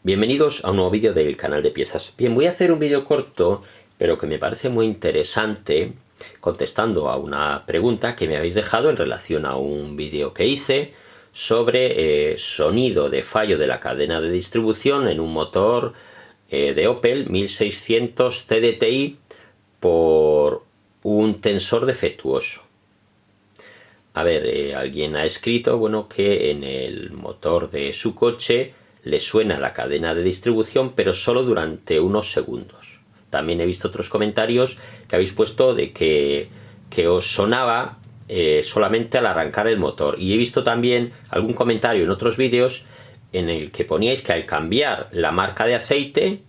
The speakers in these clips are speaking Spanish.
Bienvenidos a un nuevo vídeo del canal de piezas. Bien, voy a hacer un vídeo corto, pero que me parece muy interesante, contestando a una pregunta que me habéis dejado en relación a un vídeo que hice sobre sonido de fallo de la cadena de distribución en un motor de Opel 1600 CDTI por un tensor defectuoso. A ver, alguien ha escrito, bueno, que en el motor de su coche le suena la cadena de distribución, pero solo durante unos segundos. También he visto otros comentarios que habéis puesto de que os sonaba solamente al arrancar el motor. Y he visto también algún comentario en otros vídeos en el que poníais que al cambiar la marca de aceite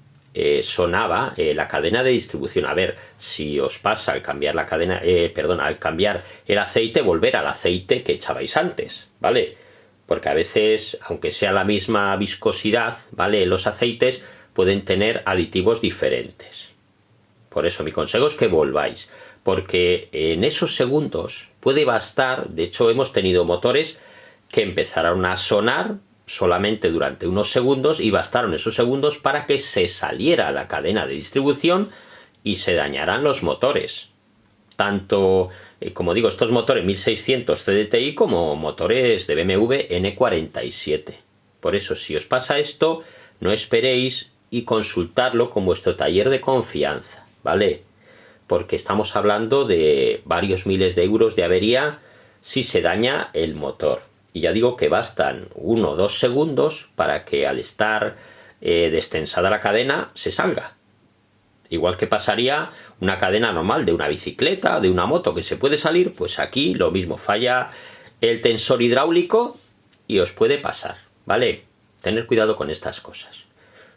sonaba la cadena de distribución. A ver, si os pasa al cambiar la cadena, al cambiar el aceite, volver al aceite que echabais antes, ¿vale? Porque a veces, aunque sea la misma viscosidad, ¿vale?, los aceites pueden tener aditivos diferentes. Por eso mi consejo es que volváis, porque en esos segundos puede bastar. De hecho, hemos tenido motores que empezaron a sonar solamente durante unos segundos y bastaron esos segundos para que se saliera la cadena de distribución y se dañaran los motores. Tanto, como digo, estos motores 1600 CDTI como motores de BMW N47. Por eso, si os pasa esto, no esperéis y consultarlo con vuestro taller de confianza, ¿vale? Porque estamos hablando de varios miles de euros de avería si se daña el motor. Y ya digo que bastan 1 o 2 segundos para que al estar destensada la cadena se salga. Igual que pasaría una cadena normal de una bicicleta, de una moto que se puede salir, pues aquí lo mismo, falla el tensor hidráulico y os puede pasar, ¿vale? Tener cuidado con estas cosas.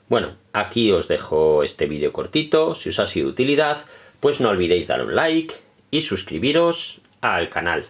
Bueno, aquí os dejo este vídeo cortito. Si os ha sido de utilidad, pues no olvidéis dar un like y suscribiros al canal.